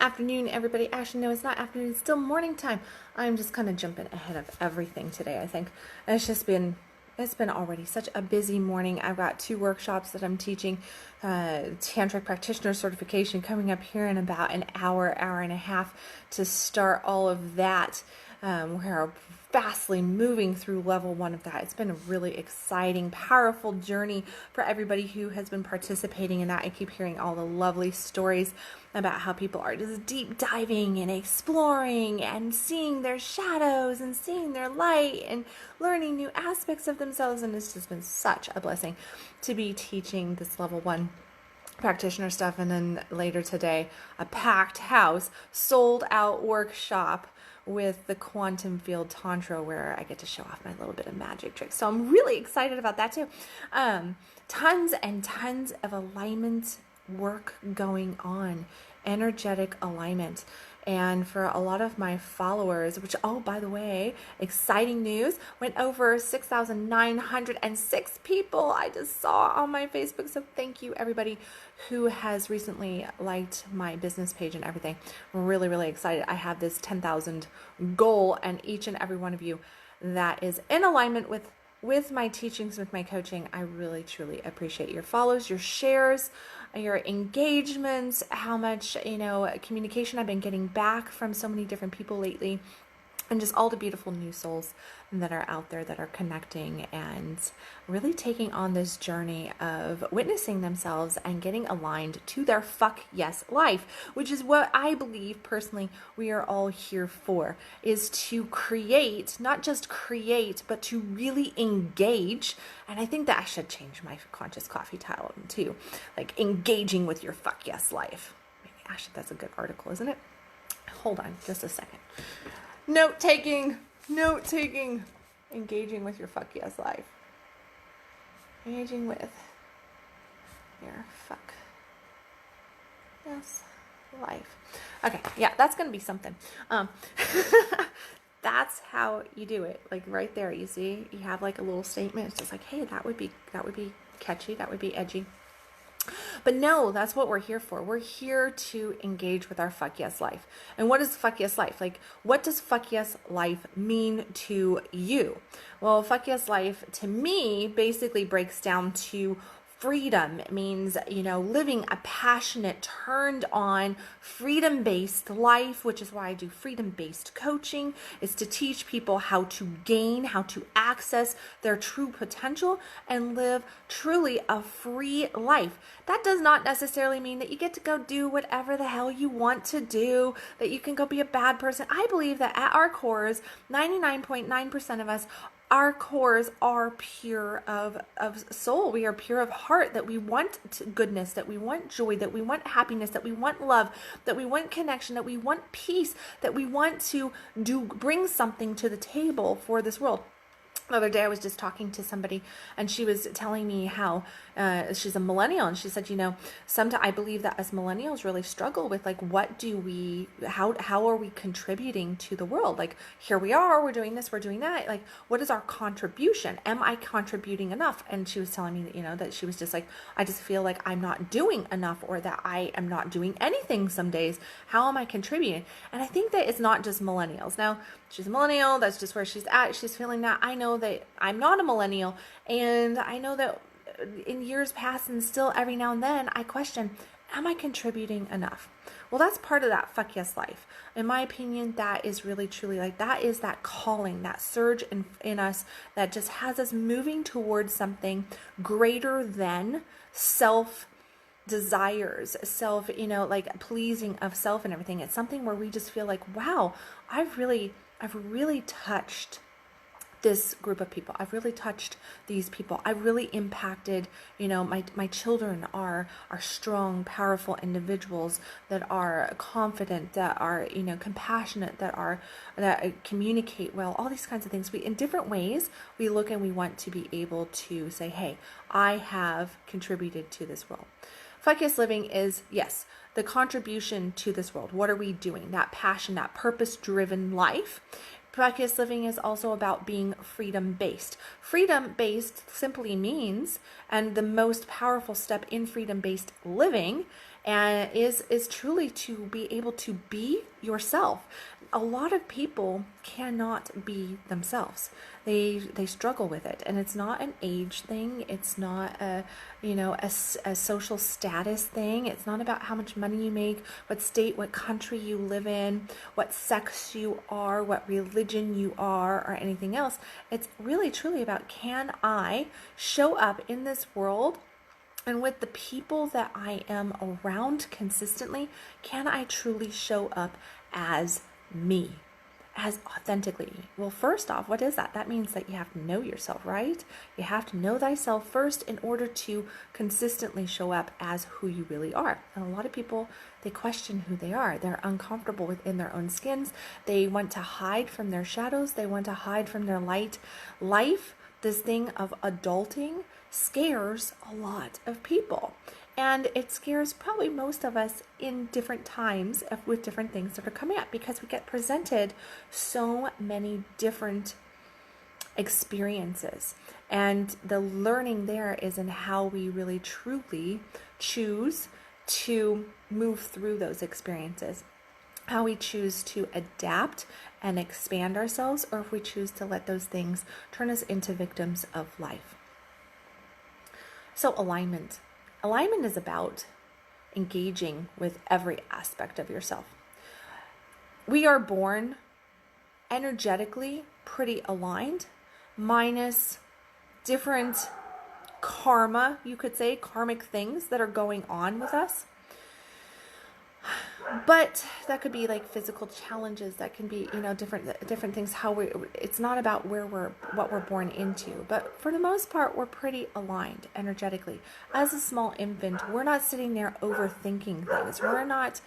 Afternoon, everybody. Actually, no, it's not afternoon. It's still morning time. I'm just kind of jumping ahead of everything today, I think. And it's been already such a busy morning. I've got 2 workshops that I'm teaching, tantric practitioner certification coming up here in about an hour and a half to start all of that. We're fastly moving through level 1 of that. It's been a really exciting, powerful journey for everybody who has been participating in that. I keep hearing all the lovely stories about how people are just deep diving and exploring and seeing their shadows and seeing their light and learning new aspects of themselves. And it's just been such a blessing to be teaching this level 1 practitioner stuff. And then later today, a packed house, sold out workshop with the quantum field tantra, where I get to show off my little bit of magic tricks. So I'm really excited about that too. Tons and tons of alignment work going on, energetic alignment. And for a lot of my followers, which, oh, by the way, exciting news, went over 6,906 people I just saw on my Facebook. So thank you, everybody who has recently liked my business page and everything. I'm really, really excited. I have this 10,000 goal, and each and every one of you that is in alignment with my teachings, with my coaching, I really, truly appreciate your follows, your shares, your engagements, how much, communication I've been getting back from so many different people lately, and just all the beautiful new souls that are out there that are connecting and really taking on this journey of witnessing themselves and getting aligned to their fuck yes life, which is what I believe personally we are all here for, is to create, not just create, but to really engage. And I think that I should change my conscious coffee title too, like engaging with your fuck yes life. Maybe actually that's a good article, isn't it? Hold on just a second. Note taking, engaging with your fuck yes life. Engaging with your fuck yes life. Okay, yeah, that's gonna be something. That's how you do it. Like right there, you see, you have like a little statement. It's just like, hey, that would be catchy, that would be edgy. But no, that's what we're here for. We're here to engage with our fuck yes life. And what is fuck yes life? Like, what does fuck yes life mean to you? Well, fuck yes life to me basically breaks down to freedom. It means, living a passionate, turned on, freedom-based life, which is why I do freedom-based coaching, is to teach people how to gain, how to access their true potential and live truly a free life. That does not necessarily mean that you get to go do whatever the hell you want to do, that you can go be a bad person. I believe that at our cores, 99.9% of us, our cores are pure of soul. We are pure of heart, that we want goodness, that we want joy, that we want happiness, that we want love, that we want connection, that we want peace, that we want to bring something to the table for this world. The other day I was just talking to somebody, and she was telling me how she's a millennial, and she said, sometimes I believe that as millennials really struggle with, like, how are we contributing to the world? Like, here we are, we're doing this, we're doing that. Like, what is our contribution? Am I contributing enough? And she was telling me that, that she was just like, I just feel like I'm not doing enough, or that I am not doing anything some days. How am I contributing? And I think that it's not just millennials. Now, she's a millennial, that's just where she's at. She's feeling that. I know that I'm not a millennial, and I know that in years past, and still every now and then, I question, am I contributing enough? Well, that's part of that fuck yes life. In my opinion, that is really truly, like, that is that calling, that surge in us that just has us moving towards something greater than self desires, self, like pleasing of self and everything. It's something where we just feel like, wow, I've really touched this group of people. I've really touched these people. I've really impacted, my children are strong, powerful individuals that are confident, that are, compassionate, that communicate well, all these kinds of things. In different ways, we look and we want to be able to say, hey, I have contributed to this world. Fuck yes living is, yes, the contribution to this world. What are we doing? That passion, that purpose-driven life Miraculous living is also about being freedom-based. Freedom-based simply means, and the most powerful step in freedom-based living is truly to be able to be yourself. A lot of people cannot be themselves. They struggle with it, and it's not an age thing. It's not a social status thing. It's not about how much money you make, what state, what country you live in, what sex you are, what religion you are, or anything else. It's really truly about, can I show up in this world and with the people that I am around consistently? Can I truly show up as me, as authentically? Well, first off, what is that? That means that you have to know yourself, right? You have to know thyself first in order to consistently show up as who you really are. And a lot of people, they question who they are. They're uncomfortable within their own skins. They want to hide from their shadows. They want to hide from their light. Life, this thing of adulting, scares a lot of people. And it scares probably most of us in different times with different things that are coming up, because we get presented so many different experiences. And the learning there is in how we really truly choose to move through those experiences, how we choose to adapt and expand ourselves, or if we choose to let those things turn us into victims of life. So alignment. Alignment is about engaging with every aspect of yourself. We are born energetically pretty aligned, minus different karma, you could say, karmic things that are going on with us. But that could be like physical challenges, that can be, different things, it's not about what we're born into. But for the most part, we're pretty aligned energetically. As a small infant, we're not sitting there overthinking things. We're not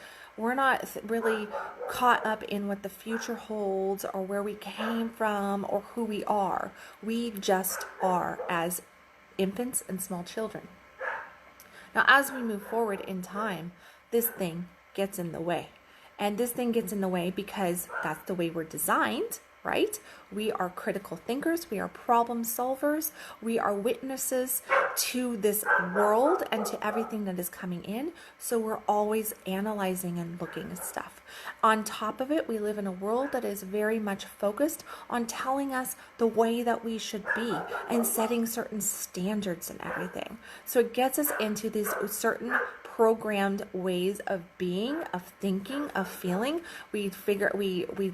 really caught up in what the future holds, or where we came from, or who we are. We just are as infants and small children. Now, as we move forward in time, this thing gets in the way. And this thing gets in the way because that's the way we're designed, right? We are critical thinkers. We are problem solvers. We are witnesses to this world and to everything that is coming in. So we're always analyzing and looking at stuff. On top of it, we live in a world that is very much focused on telling us the way that we should be and setting certain standards and everything. So it gets us into these certain programmed ways of being, of thinking, of feeling. We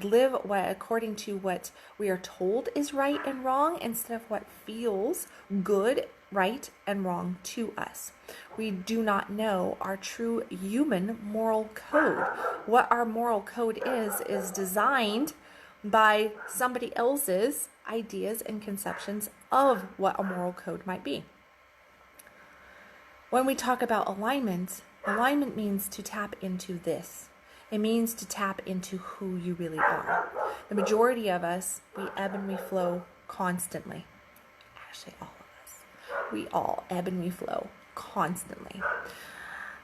live according to what we are told is right and wrong, instead of what feels good, right, and wrong to us. We do not know our true human moral code. What our moral code is designed by somebody else's ideas and conceptions of what a moral code might be. When we talk about alignment means to tap into this. It means to tap into who you really are. The majority of us, we ebb and we flow constantly. Actually, all of us. We all ebb and we flow constantly.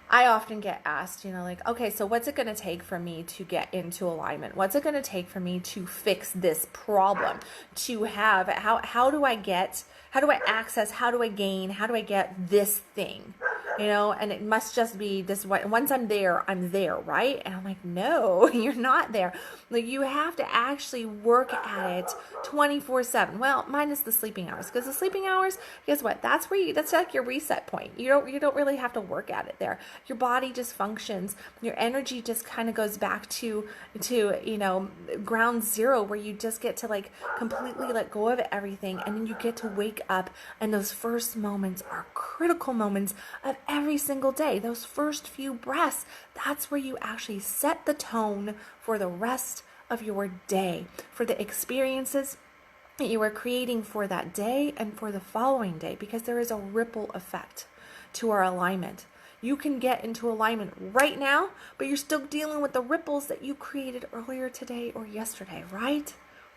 I often get asked, okay, so what's it going to take for me to get into alignment? What's it going to take for me to fix this problem? To have, how do I access, how do I gain, how do I get this thing? And it must just be this way. Once I'm there, right? And I'm like, no, you're not there. Like, you have to actually work at it 24/7. Well, minus the sleeping hours, because the sleeping hours, guess what? That's like your reset point. You don't really have to work at it there. Your body just functions. Your energy just kind of goes back to ground zero, where you just get to like completely let go of everything, and then you get to wake up. And those first moments are critical moments of every single day. Those first few breaths, that's where you actually set the tone for the rest of your day, for the experiences that you are creating for that day and for the following day, because there is a ripple effect to our alignment. You can get into alignment right now, but you're still dealing with the ripples that you created earlier today or yesterday, right?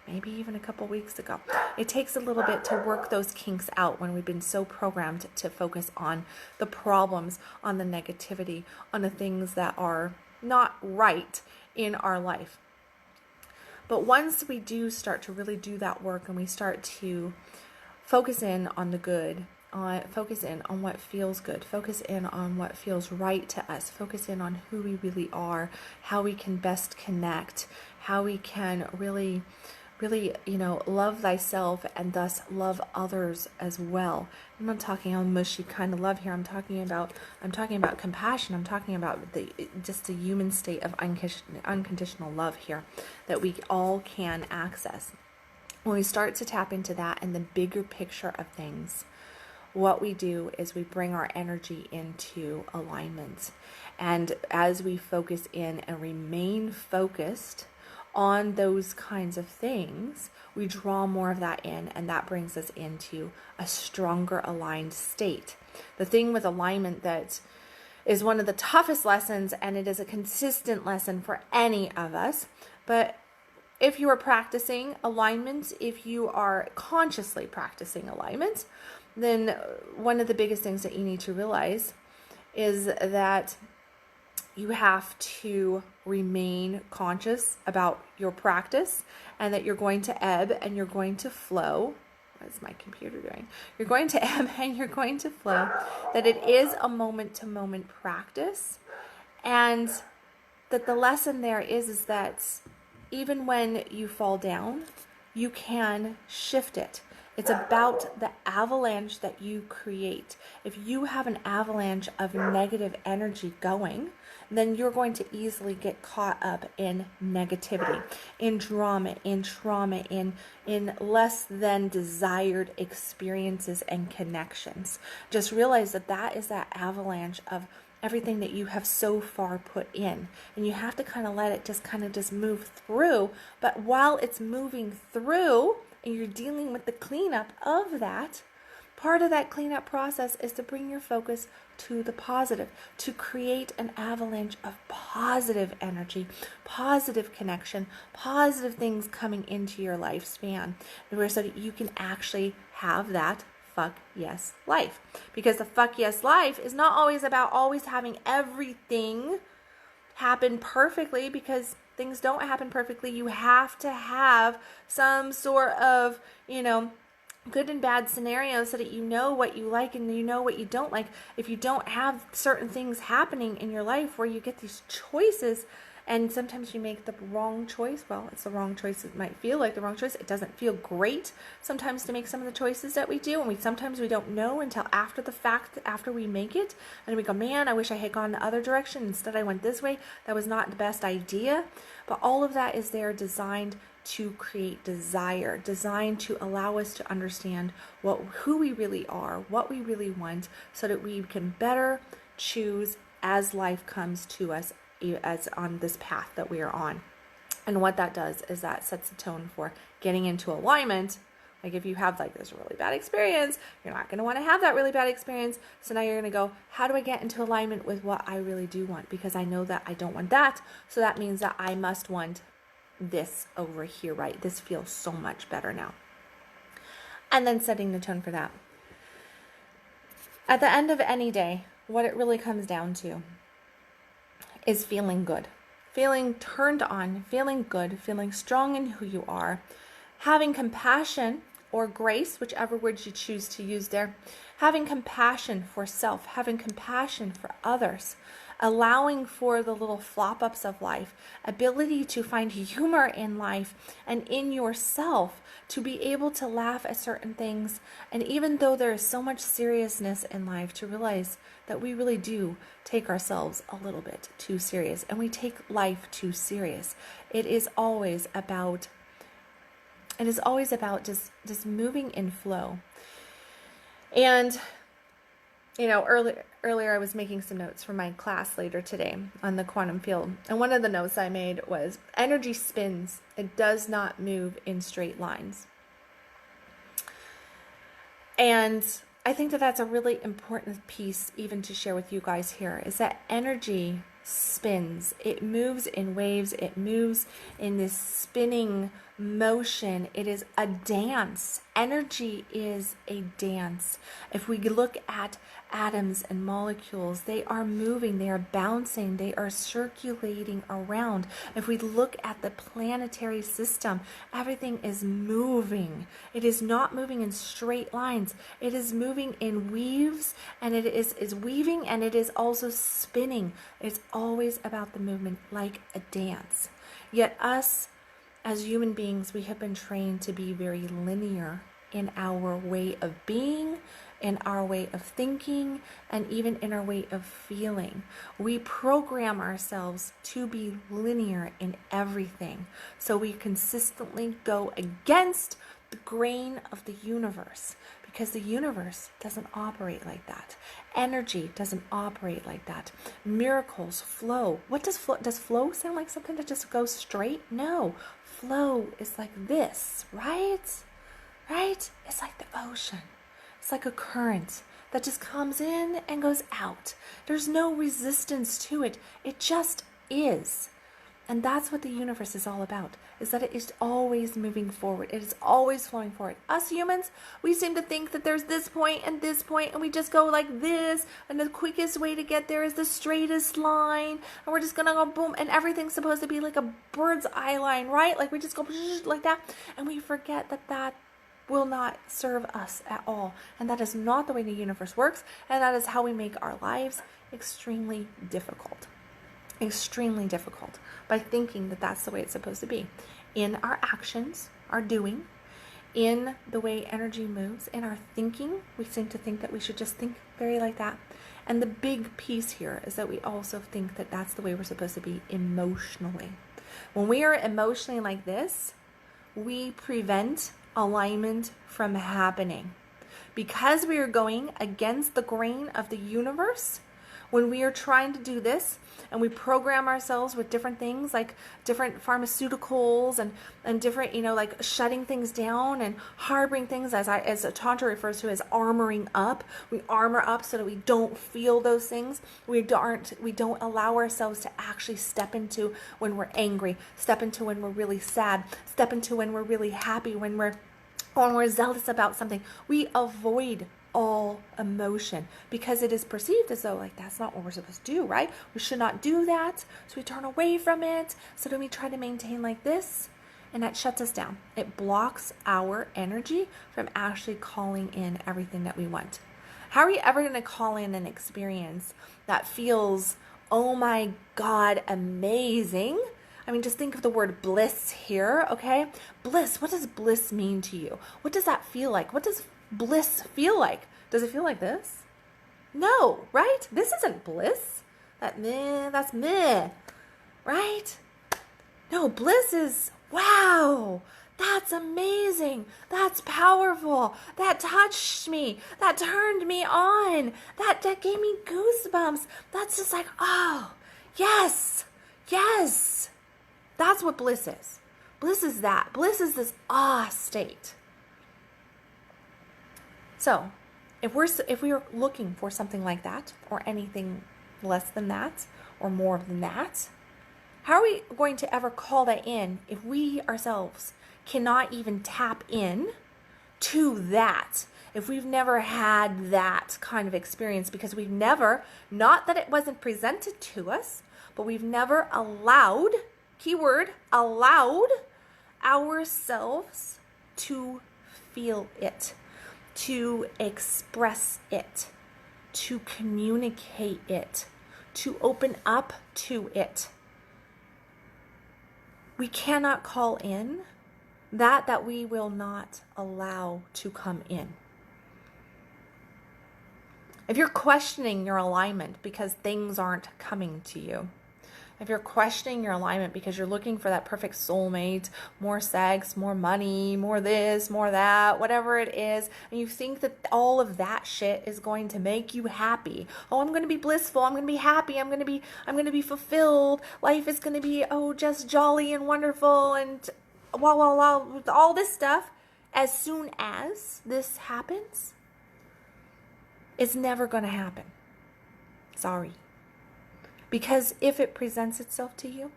Maybe even a couple weeks ago. It takes a little bit to work those kinks out when we've been so programmed to focus on the problems, on the negativity, on the things that are not right in our life. But once we do start to really do that work and we start to focus in on the good, focus in on what feels good, focus in on what feels right to us, focus in on who we really are, how we can best connect, how we can really, love thyself and thus love others as well. I'm not talking about mushy kind of love here. I'm talking about compassion. I'm talking about just the human state of unconditional love here that we all can access. When we start to tap into that and the bigger picture of things, what we do is we bring our energy into alignment. And as we focus in and remain focused on those kinds of things, we draw more of that in, and that brings us into a stronger aligned state. The thing with alignment that is one of the toughest lessons, and it is a consistent lesson for any of us, but if you are practicing alignment, if you are consciously practicing alignment, then one of the biggest things that you need to realize is that you have to remain conscious about your practice, and that you're going to ebb and you're going to flow. What is my computer doing? You're going to ebb and you're going to flow, that it is a moment-to-moment practice, and that the lesson there is that even when you fall down, you can shift it. It's about the avalanche that you create. If you have an avalanche of negative energy going, then you're going to easily get caught up in negativity, in drama, in trauma, in less than desired experiences and connections. Just realize that that is that avalanche of everything that you have so far put in, and you have to kind of let it just move through. But while it's moving through and you're dealing with the cleanup of that, part of that cleanup process is to bring your focus to the positive, to create an avalanche of positive energy, positive connection, positive things coming into your lifespan, so that you can actually have that fuck yes life. Because the fuck yes life is not always about always having everything happen perfectly, because things don't happen perfectly. You have to have some sort of, good and bad scenarios so that you know what you like and you know what you don't like. If you don't have certain things happening in your life where you get these choices, and sometimes you make the wrong choice. Well, it's the wrong choice. It might feel like the wrong choice. It doesn't feel great sometimes to make some of the choices that we do. And sometimes we don't know until after the fact, after we make it. And we go, man, I wish I had gone the other direction. Instead, I went this way. That was not the best idea. But all of that is there designed to create desire, designed to allow us to understand who we really are, what we really want, so that we can better choose as life comes to us, as on this path that we are on. And what that does is that sets the tone for getting into alignment. Like if you have this really bad experience, you're not going to want to have that really bad experience. So now you're going to go, how do I get into alignment with what I really do want? Because I know that I don't want that. So that means that I must want this over here, right? This feels so much better now. And then setting the tone for that. At the end of any day, what it really comes down to is feeling good, feeling turned on, feeling good, feeling strong in who you are, having compassion or grace, whichever words you choose to use there, having compassion for self, having compassion for others, allowing for the little flop-ups of life, ability to find humor in life and in yourself, to be able to laugh at certain things. And even though there is so much seriousness in life, to realize that we really do take ourselves a little bit too serious, and we take life too serious. It is always about just moving in flow. And earlier I was making some notes for my class later today on the quantum field. And one of the notes I made was, energy spins. It does not move in straight lines. And I think that that's a really important piece even to share with you guys here, is that energy spins. It moves in waves. It moves in this spinning motion. It is a dance. Energy is a dance. If we look at atoms and molecules, they are moving, they are bouncing, they are circulating around. If we look at the planetary system, everything is moving. It is not moving in straight lines. It is moving in weaves, and it is weaving, and it is also spinning. It's always about the movement, like a dance. Yet us, as human beings, we have been trained to be very linear in our way of being, in our way of thinking, and even in our way of feeling. We program ourselves to be linear in everything. So we consistently go against the grain of the universe, because the universe doesn't operate like that. Energy doesn't operate like that. Miracles, flow. What does flow? Does flow sound like something that just goes straight? No. Flow is like this, right? Right? It's like the ocean. It's like a current that just comes in and goes out. There's no resistance to it. It just is. And that's what the universe is all about, is that it is always moving forward. It is always flowing forward. Us humans, we seem to think that there's this point, and we just go like this, and the quickest way to get there is the straightest line, and we're just gonna go boom, and everything's supposed to be like a bird's eye line, right? Like we just go like that, and we forget that that will not serve us at all. And that is not the way the universe works, and that is how we make our lives extremely difficult. Extremely difficult, by thinking that that's the way it's supposed to be. In our actions, our doing, in the way energy moves, in our thinking, we seem to think that we should just think very like that. And the big piece here is that we also think that that's the way we're supposed to be emotionally. When we are emotionally like this, we prevent alignment from happening. Because we are going against the grain of the universe, when we are trying to do this, and we program ourselves with different things, like different pharmaceuticals and different, like shutting things down and harboring things, as Tantra refers to as armoring up. We armor up so that we don't feel those things. We don't allow ourselves to actually step into when we're angry, step into when we're really sad, step into when we're really happy, when we're zealous about something. We avoid all emotion because it is perceived as though like that's not what we're supposed to do, right? We should not do that. So we turn away from it. So then we try to maintain like this, and that shuts us down. It blocks our energy from actually calling in everything that we want. How are you ever going to call in an experience that feels, oh my God, amazing? I mean, just think of the word bliss here, okay? Bliss, what does bliss mean to you? What does that feel like? What does bliss feel like? Does it feel like this? No, right? This isn't bliss. That's meh, right? No, bliss is, wow, that's amazing. That's powerful. That touched me. That turned me on. That gave me goosebumps. That's just like, oh, yes, yes. That's what bliss is. Bliss is that. Bliss is this awe state. So, if we are looking for something like that, or anything less than that, or more than that, how are we going to ever call that in if we ourselves cannot even tap in to that? If we've never had that kind of experience, because we've never, not that it wasn't presented to us, but we've never allowed, keyword, allowed ourselves to feel it, to express it, to communicate it, to open up to it. We cannot call in that we will not allow to come in. If you're questioning your alignment because things aren't coming to you, if you're questioning your alignment because you're looking for that perfect soulmate, more sex, more money, more this, more that, whatever it is, and you think that all of that shit is going to make you happy. Oh, I'm going to be blissful. I'm going to be happy. I'm going to be fulfilled. Life is going to be, just jolly and wonderful and all this stuff. As soon as this happens, it's never going to happen. Sorry. Because if it presents itself to you,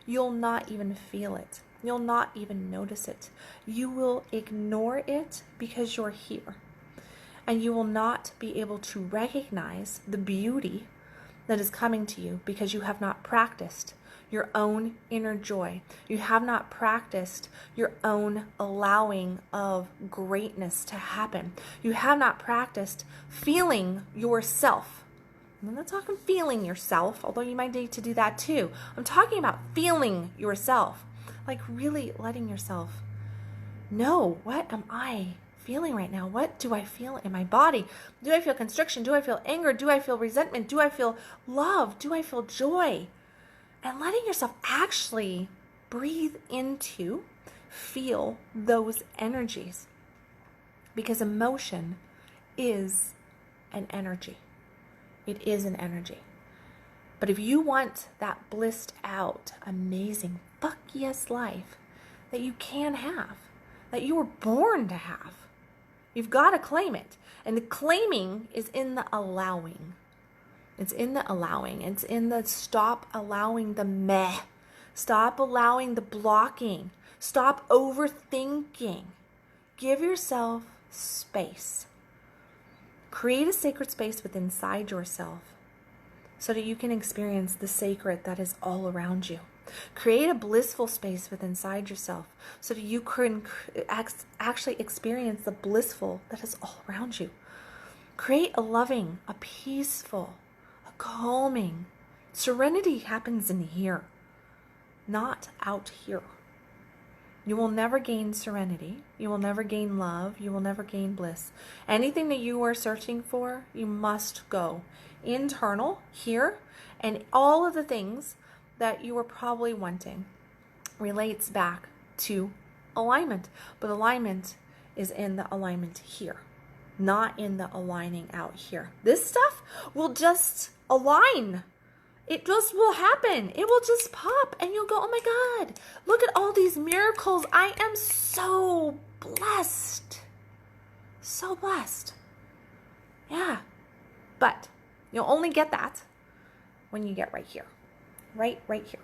you'll not even feel it. You'll not even notice it. You will ignore it because you're here. And you will not be able to recognize the beauty that is coming to you because you have not practiced your own inner joy. You have not practiced your own allowing of greatness to happen. You have not practiced feeling yourself. I'm not talking feeling yourself, although you might need to do that too. I'm talking about feeling yourself. Like really letting yourself know, what am I feeling right now? What do I feel in my body? Do I feel constriction? Do I feel anger? Do I feel resentment? Do I feel love? Do I feel joy? And letting yourself actually breathe into, feel those energies. Because emotion is an energy. It is an energy. But if you want that blissed out, amazing, fuck yes life that you can have, that you were born to have, you've got to claim it. And the claiming is in the allowing. It's in the allowing. It's in the stop allowing the meh. Stop allowing the blocking. Stop overthinking. Give yourself space. Create a sacred space within inside yourself so that you can experience the sacred that is all around you. Create a blissful space within inside yourself so that you can actually experience the blissful that is all around you. Create a loving, a peaceful, a calming. Serenity happens in here, not out here. You will never gain serenity. You will never gain love. You will never gain bliss. Anything that you are searching for, you must go internal here, and all of the things that you are probably wanting relates back to alignment. But alignment is in the alignment here, not in the aligning out here. This stuff will just align. It just will happen. It will just pop and you'll go, oh my God, look at all these miracles. I am so blessed. So blessed. Yeah. But you'll only get that when you get right here. Right here.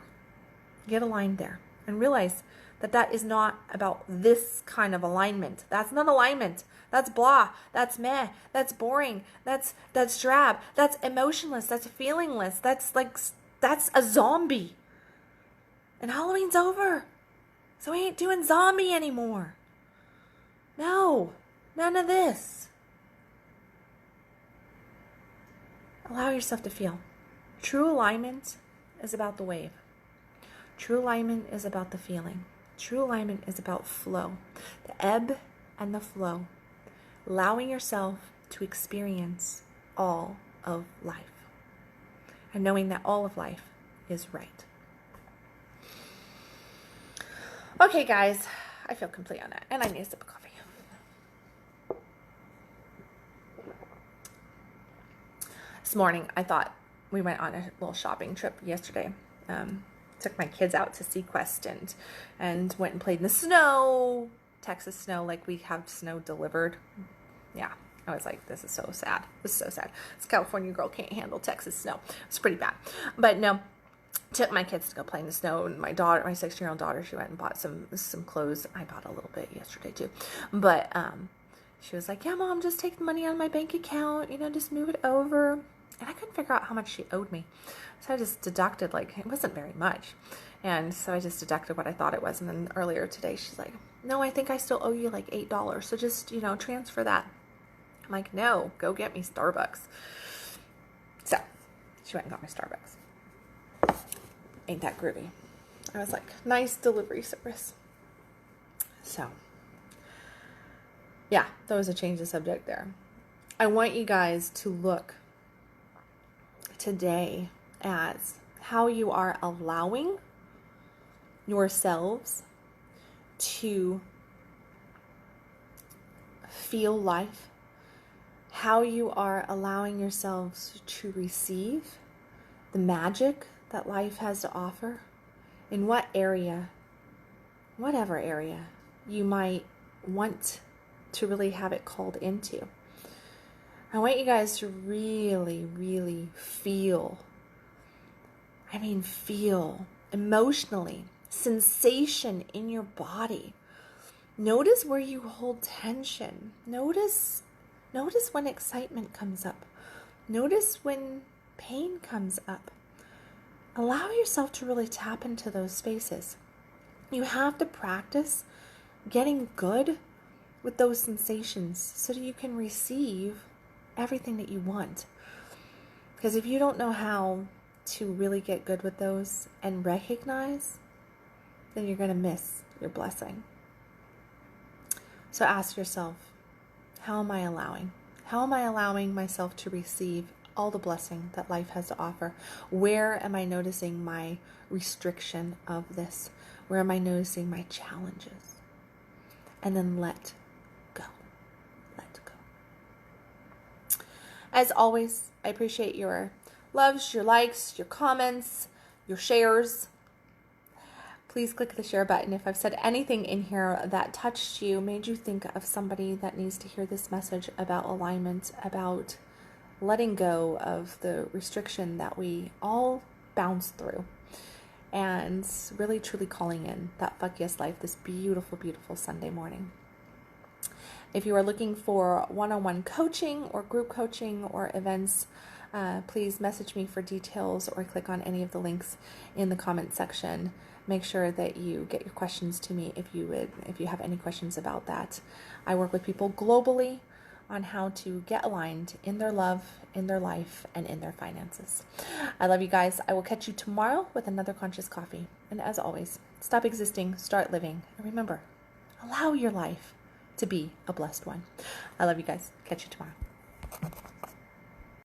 Get aligned there and realize that that is not about this kind of alignment. That's not alignment. That's blah. That's meh. That's boring. That's drab. That's emotionless. That's feelingless. That's a zombie. And Halloween's over. So we ain't doing zombie anymore. No. None of this. Allow yourself to feel. True alignment is about the wave. True alignment is about the feeling. True alignment is about flow. The ebb and the flow. Allowing yourself to experience all of life. And knowing that all of life is right. Okay, guys. I feel complete on that. And I need a sip of coffee. This morning, I thought we went on a little shopping trip yesterday. Took my kids out to Sequest and went and played in the snow. Texas snow, like we have snow delivered. Yeah, I was like, this is so sad. This is so sad. This California girl can't handle Texas snow. It's pretty bad. But no, took my kids to go play in the snow. And my daughter, my 16-year-old daughter, she went and bought some clothes. I bought a little bit yesterday too. But she was like, yeah, Mom, just take the money out of my bank account. You know, just move it over. And I couldn't figure out how much she owed me. So I just deducted, like, it wasn't very much. And so I just deducted what I thought it was. And then earlier today, she's like, no, I think I still owe you like $8. So just, you know, transfer that. I'm like, no, go get me Starbucks. So she went and got me Starbucks. Ain't that groovy? I was like, nice delivery service. So, yeah, that was a change of subject there. I want you guys to look today as how you are allowing yourselves to feel life, how you are allowing yourselves to receive the magic that life has to offer, in what area, whatever area you might want to really have it called into. I want you guys to really, really feel emotionally, sensation in your body. Notice where you hold tension. Notice when excitement comes up. Notice when pain comes up. Allow yourself to really tap into those spaces. You have to practice getting good with those sensations so that you can receive everything that you want. Because if you don't know how to really get good with those and recognize, then you're going to miss your blessing. So ask yourself, how am I allowing? How am I allowing myself to receive all the blessing that life has to offer? Where am I noticing my restriction of this? Where am I noticing my challenges? And then let go. Let go. As always, I appreciate your loves, your likes, your comments, your shares. Please click the share button if I've said anything in here that touched you, made you think of somebody that needs to hear this message about alignment, about letting go of the restriction that we all bounce through, and really truly calling in that fuck yes life this beautiful, beautiful Sunday morning. If you are looking for one-on-one coaching or group coaching or events, please message me for details or click on any of the links in the comment section. Make sure that you get your questions to me if you have any questions about that. I work with people globally on how to get aligned in their love, in their life, and in their finances. I love you guys. I will catch you tomorrow with another Conscious Coffee. And as always, stop existing, start living. And remember, allow your life to be a blessed one. I love you guys. Catch you tomorrow.